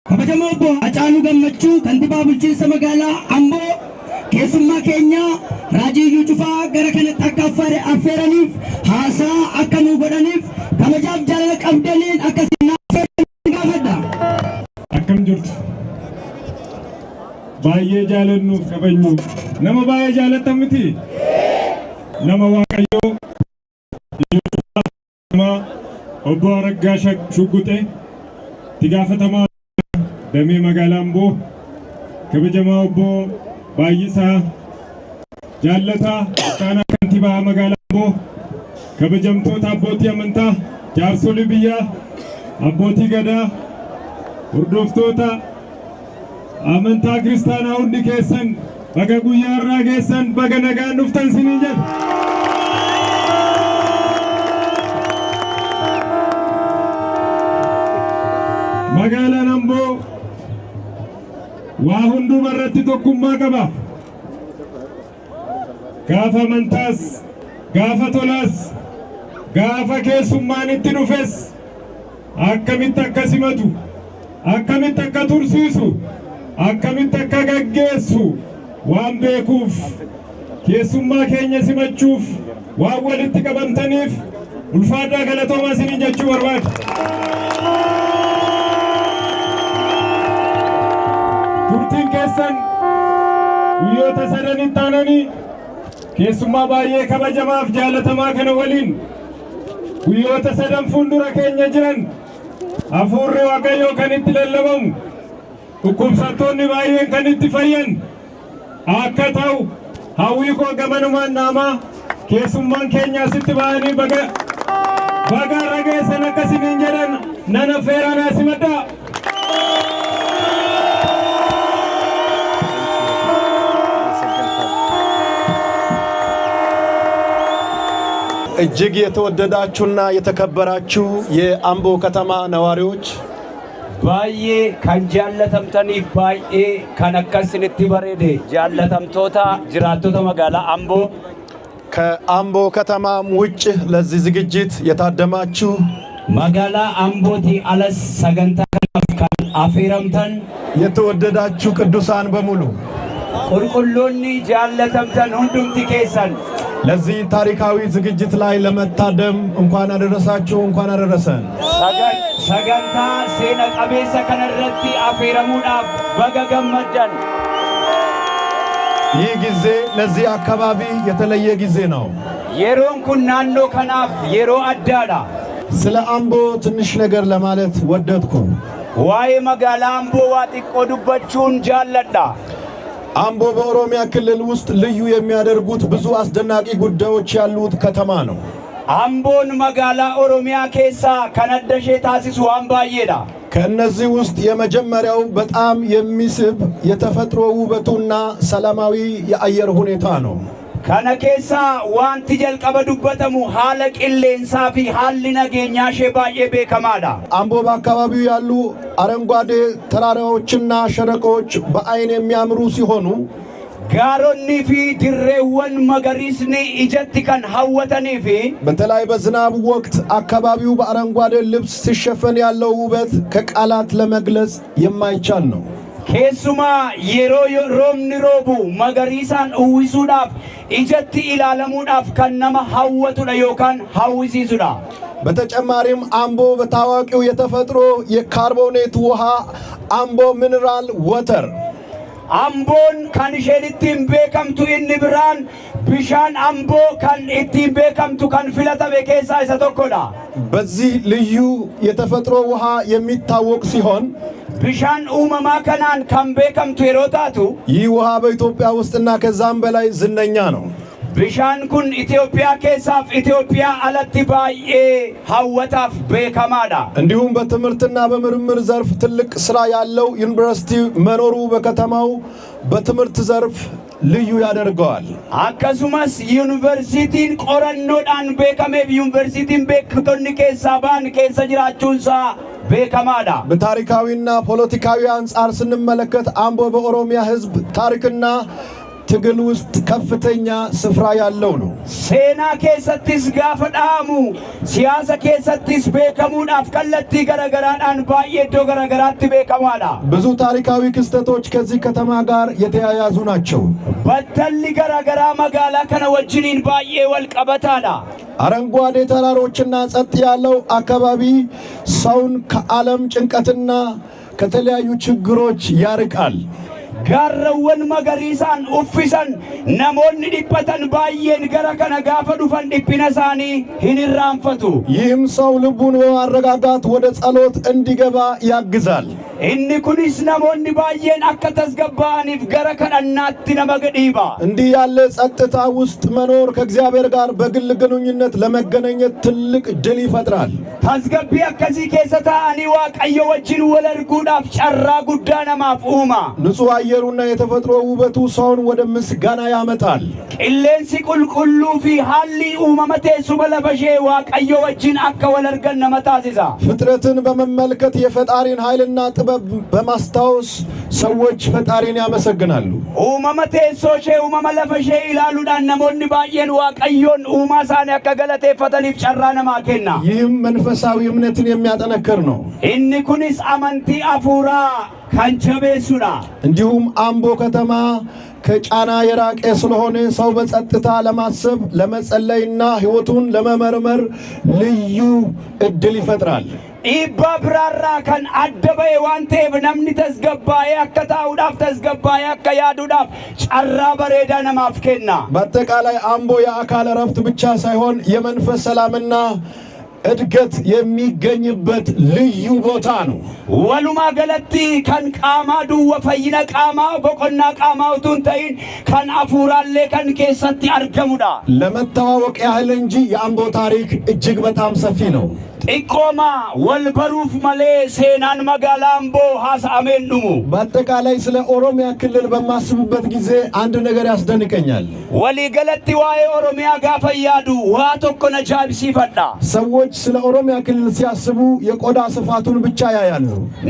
kabajamoo obbo Haacaaluu Gammachuu kantiibaa bulchiinsa magaalaa Amboo keessummaa keenya Raajii Cufaa gara kanatti akka affeeraniif haasaa akka nu godhaniif kabajaaf jaalala qabdaniin akka sinnaaf gaafadha. Akkam jirtu baay'ee jaalannuuf kabajnu nama baay'ee jaalatan miti nama Waaqayyoo obbo Araggaa Shugguxee itti gaafatamaa damee magaalaa Amboo kabajamaa obbo Baay'isaa Jaalataa Ittaanaa kantiibaa magaalaa Amboo kabajamtoota abbootii amantaa jaarsolii biyyaa abbootii gadaa hordoftoota amantaa kiristaanaa hundi keessan baga guyyaa irraa geessan baga nagaan dhuftan sinii jedha. Magaalaan Amboo waa hunduma irratti tokkummaa qaba. Gaafa amantaas, gaafa tolaas, gaafa keessummaan itti dhufes akkamitti akka simatu, akkamitti akka tursiisu, akkamitti akka gaggeessu waan beekuuf keessummaa keenya simachuuf waan walitti qabamtaniif ulfaadhaa galatoomaa isinii jechuu barbaada. Turtiin keessan guyyoota sadanii taananii keessummaa baay'ee kabajamaaf jaalatamaa kana waliin guyyoota sadan fuuldura keenya jiran hafuurri Waaqayyoo kan itti lallabamu dhukkubsattoonni baay'een kan itti fayyan akka ta'u hawwii koo gamanumaan naamaa keessummaan keenya asitti ba'anii baga rageessan akkasiniin jedhan nan affeeraa naa simadhaa. እጅግ የተወደዳችሁና የተከበራችሁ የአምቦ ከተማ ነዋሪዎች ባዬ ከንጃለተምተኒፍ ባዬ ከነከስንት በሬደ ጃለተምቶታ ጅራቶታ መጋላ አምቦ ከአምቦ ከተማም ውጭ ለዚህ ዝግጅት የታደማችሁ መጋላ አምቦቲ አለስ ሰገንታ ከናፍካን አፌረምተን የተወደዳችሁ ቅዱሳን በሙሉ ቁልቁሎኒ ጃለተምተን ሁንዱምቲ ኬሰን ለዚህ ታሪካዊ ዝግጅት ላይ ለመታደም እንኳን አደረሳችሁ እንኳን አደረሰን። ሰገንታ ሴነ ቀቤሰ ከነረቲ አፌረሙዳፍ በገገመደን ይህ ጊዜ ለዚህ አካባቢ የተለየ ጊዜ ነው። የሮን ኩናኖ ከናፍ የሮ አዳዳ ስለ አምቦ ትንሽ ነገር ለማለት ወደድኩ። ዋይ መጋላ አምቦ ዋጥቆ ዱበቹን ጃለዳ አምቦ በኦሮሚያ ክልል ውስጥ ልዩ የሚያደርጉት ብዙ አስደናቂ ጉዳዮች ያሉት ከተማ ነው። አምቦን መጋላ ኦሮሚያ ኬሳ ከነደሼ ታሲሱ አምባዬዳ ከነዚህ ውስጥ የመጀመሪያው በጣም የሚስብ የተፈጥሮ ውበቱና ሰላማዊ የአየር ሁኔታ ነው። ከነኬሳ ዋንቲ ጀልቀበ ዱበተሙ ሐለ ቂሌንሳፊ ሐሊ ነገኛሼ ባዬ ቤከማዳ አምቦ በአካባቢው ያሉ አረንጓዴ ተራራዎችና ሸለቆዎች በአይን የሚያምሩ ሲሆኑ ጋሮኒ ፊ ድሬወን መገሪስኒ ኢጀቲ ከን ሐወተኒ ፊ በተለይ በዝናብ ወቅት አካባቢው በአረንጓዴ ልብስ ሲሸፈን ያለው ውበት ከቃላት ለመግለጽ የማይቻል ነው። ኬሱማ የሮ ሮምኒ ሮቡ መገሪሳን uwisuudhaaf ijatti ilaalamuudhaaf kan nama hawwatudha yookaan hawwisiisudha. በተጨማሪም አምቦ በታዋቂው የተፈጥሮ የካርቦኔት ውሃ አምቦ ሚነራል ወተር አምቦን kan isheen ittiin beekamtu inni biraan bishaan አምቦ kan ittiin beekamtu kan filatame keessaa isa tokkodha. በዚህ ልዩ የተፈጥሮ ውሃ የሚታወቅ ሲሆን bishaan uumamaa kanaan kan beekamtu yeroo taatu ይህ ውሃ በኢትዮጵያ ውስጥና ከዛም በላይ ዝነኛ ነው። bishaan kun Itoophiyaa keessaaf Itoophiyaa alatti baay'ee hawwataaf beekamaadha. እንዲሁም በትምህርትና በምርምር ዘርፍ ትልቅ ስራ ያለው ዩኒቨርሲቲ መኖሩ በከተማው በትምህርት ዘርፍ ልዩ ያደርገዋል። akkasumas ዩኒቨርሲቲን ቆረኖዳን beekameef ዩኒቨርሲቲን beektoonni keessaa ba'an keessa jiraachuunsaa beekamaadha. በታሪካዊና ፖለቲካዊ አንፃር ስንመለከት አምቦ በኦሮሚያ ሕዝብ ታሪክና ትግል ውስጥ ከፍተኛ ስፍራ ያለው ነው። ሴና ኬሰትስ ጋፈዳሙ ሲያሰ ኬሰትስ ቤከሙዳፍ ከለቲ ገረገራዳን ባየዶ ገረገራት ቤከማዳ ብዙ ታሪካዊ ክስተቶች ከዚህ ከተማ ጋር የተያያዙ ናቸው። በተሊ ገረገራ መጋላ ከነ ወጅኒን ባየ ወልቀበታዳ አረንጓዴ ተራሮችና ጸጥ ያለው አካባቢ ሰውን ከዓለም ጭንቀትና ከተለያዩ ችግሮች ያርቃል። ጋረወን መገሪሳን ኡፊሰን ነሞን ዲበተን ባየን ገረከነ ጋፈዱፈን ዲፒነሳኒ ሂንራንፈቱ ይህም ሰው ልቡን በማረጋጋት ወደ ጸሎት እንዲገባ ያግዛል። እኒ ኩኒስ ነሞን ባየን አከተስገባኒፍ ገረከናት ነመገዲባ እንዲህ ያለ ጸጥታ ውስጥ መኖር ከእግዚአብሔር ጋር በግል ግንኙነት ለመገናኘት ትልቅ ድል ይፈጥራል። ታስገቢ አከዚ ከሰታኒ ዋቀዮ ወጅን ወለርጉዳፍ ጨራ ጉዳና ማፍኡማ ንጹህ አየሩና የተፈጥሮ ውበቱ ሰውን ወደ ምስጋና ያመጣል። ኢሌንሲ ቁልቁሉ ፊ ሃሊ ኡመመቴ ሱበለበሼ ዋቀዮ ወጅን አከ ወለርገን ነመታዚዛ ፍጥረትን በመመልከት የፈጣሪን ኃይልና ጥበብ በማስታወስ ሰዎች ፈጣሪን ያመሰግናሉ። ኡመመቴ ሶሼ ኡመመለፈሼ ኢላሉዳን ነሞኒ ባየን ዋቀዮን ኡማሳን አከ ገለቴፈተኒፍ ጨራነ ማኬና ይህም መንፈሳዊ እምነትን የሚያጠነክር ነው። እኒ ኩኒስ አመንቲ አፉራ ካንቸቤሱዳ እንዲሁም አምቦ ከተማ ከጫና የራቀ ስለሆነ ሰው በጸጥታ ለማሰብ ለመጸለይና ሕይወቱን ለመመርመር ልዩ እድል ይፈጥራል። ኢባብራራ ካን አደበይ ዋንቴብ ነምኒ ተስገባዬ አከታውዳፍ ተስገባዬ አከያዱዳፍ ጨራ በሬዳ ነማፍከና በአጠቃላይ አምቦ የአካል ረፍት ብቻ ሳይሆን የመንፈስ ሰላምና እድገት የሚገኝበት ልዩ ቦታ ነው። ወሉማ ገለቲ ካን ቃማዱ ወፈይነ ቃማ በቆና ቃማውቱን ተይን ካን አፉራሌ ካን ኬሰቲ አርገሙዳ ለመተዋወቅ ያህል እንጂ የአምቦ ታሪክ እጅግ በጣም ሰፊ ነው። ጥቆማ ወልበሩፍ መሌ ሴናን መጋላ አምቦ ሐሳሜን ዱሙ በአጠቃላይ ስለ ኦሮሚያ ክልል በማስብበት ጊዜ አንድ ነገር ያስደንቀኛል። ወሊ ገለቲ ዋይ ኦሮሚያ ጋፈያዱ ዋቶኮ ነጃብ ሲፈዳ ሰዎች ስለ ኦሮሚያ ክልል ሲያስቡ የቆዳ ስፋቱን ብቻ ያያሉ።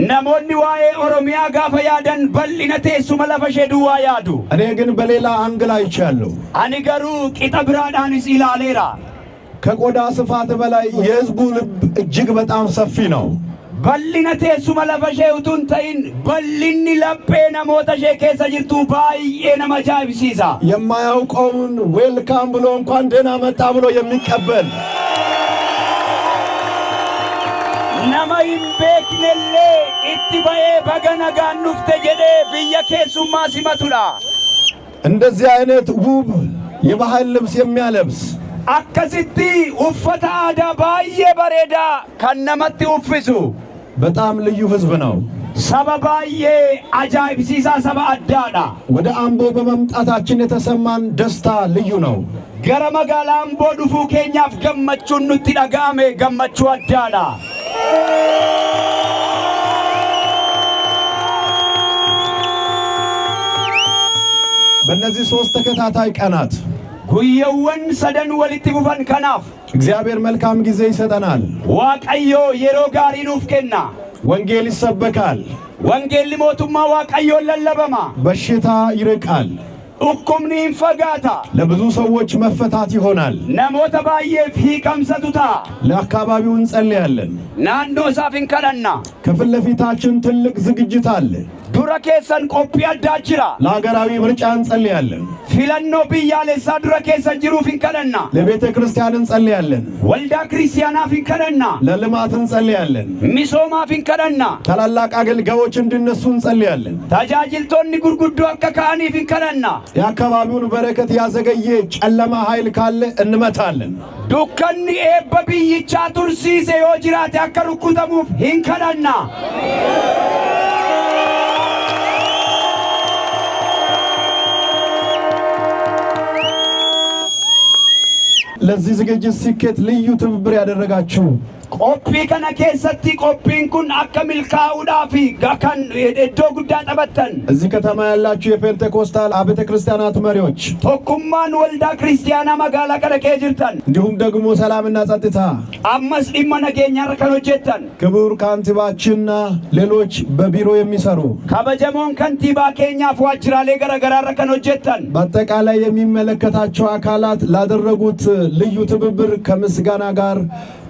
ነሞኒ ዋይ ኦሮሚያ ጋፈያደን በልነቴ ሱመለፈሼ ዱዋ ያዱ እኔ ግን በሌላ አንግል አይቻለሁ። አኒገሩ ቂጠብራዳንስ ኢላሌራ ከቆዳ ስፋት በላይ የህዝቡ ልብ እጅግ በጣም ሰፊ ነው። በልነቴ ሱመለፈሼ ውቱን ተይን በልኒ ለጴ ነሞተሼ ኬሰ ጅርቱ ባይኤ ነመጃብሲሳ የማያውቀውን ዌልካም ብሎ እንኳን ደህና መጣ ብሎ የሚቀበል ነማይም ቤክነሌ ኢትባዬ በገነጋን ኑፍተ ጀዴ ብየ ኬሱማ ሲመቱላ እንደዚህ አይነት ውብ የባህል ልብስ የሚያለብስ አከሲቲ ኡፈታ አዳ ባየ በሬዳ ከነመቲ ኡፍሱ በጣም ልዩ ህዝብ ነው። ሰበባየ አጃይብሲሳ ሰባ አዳዳ ወደ አምቦ በመምጣታችን የተሰማን ደስታ ልዩ ነው። ገረ መጋላ አምቦ ዱፉ ኬኛፍ ገመቹን ኑቲ ደጋሜ ገመቹ አዳዳ በእነዚህ 3 ተከታታይ ቀናት ጉየወን ሰደን ወሊቲ ቡፈን ከናፍ እግዚአብሔር መልካም ጊዜ ይሰጠናል። ዋቀዮ የሮ ጋሪ ኑፍከና ወንጌል ይሰበካል። ወንጌል ሞቱማ ዋቀዮ ለለበማ በሽታ ይርቃል። ኡኩምኒ ፈጋታ ለብዙ ሰዎች መፈታት ይሆናል። ነሞተ ባየፍ ሂቀምሰቱታ ለአካባቢው እንጸልያለን። ናንዶ ሳፊን ከለና ከፊት ለፊታችን ትልቅ ዝግጅት አለ። ዱረ ኬሰን ቆፒ አዳጅራ ለሀገራዊ ምርጫ እንጸልያለን። ፊለኖ ብያሌሳ ዱረ ኬሰን ጅሩፊን ከለና ለቤተ ክርስቲያን እንጸልያለን። ወልዳ ክርስቲያና ፊን ከለና ለልማት እንጸልያለን። ሚሶማ ፊን ከለና ታላላቅ አገልጋዮች እንዲነሱ እንጸልያለን። ታጃጅልቶኒ ጉርጉዶ አከካኒ ፊን ከለና የአካባቢውን በረከት ያዘገየ ጨለማ ኃይል ካለ እንመታለን። ዱከኒ ኤበ ብይቻ ቱርሲሴ ዮጅራት ያከሩኩተሙፍ ሂን ከለና ለዚህ ዝግጅት ስኬት ልዩ ትብብር ያደረጋችሁ qophii kana keessatti qophiin kun akka milkaa'uudhaaf kan iddoo guddaa taphattan እዚህ ከተማ ያላችሁ የፔንቴኮስታል አብያተ ክርስቲያናት መሪዎች tokkummaan waldaa kiristaanaa magaalaa kana keessa jirtan እንዲሁም ደግሞ ሰላምና ጸጥታ ammas dhimma nageenyaa kan hojjettan ክቡር ካንቲባችንና ሌሎች በቢሮ የሚሰሩ kabajamoon kantiibaa keenyaaf waajjiraalee garaagaraa kan hojjettan በአጠቃላይ የሚመለከታቸው አካላት ላደረጉት ልዩ ትብብር ከምስጋና ጋር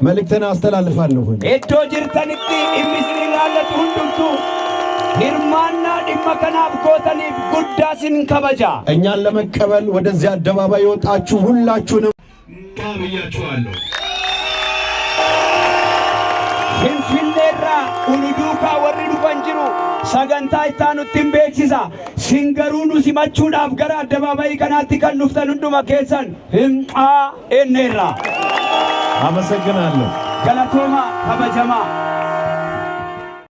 መልእክቴን አስተላልፋለሁ። iddoo jirtanitti dhimmisni ilaallatu hundumtu hirmaannaa dhimma kanaaf gootaniif guddaa sin kabaja እኛን ለመቀበል ወደዚህ አደባባይ የወጣችሁ ሁላችሁንም ጋብያችኋለሁ። finfinneerraa uluduukaa warri dhufan jiru sagantaa ittaanutti beeksisa singaruu nu simachuudhaaf gara addabaabayii kanaatti kan dhuftan hunduma keessan hinqaa enneerraa አመሰግናለሁ። galatooma kabajamaa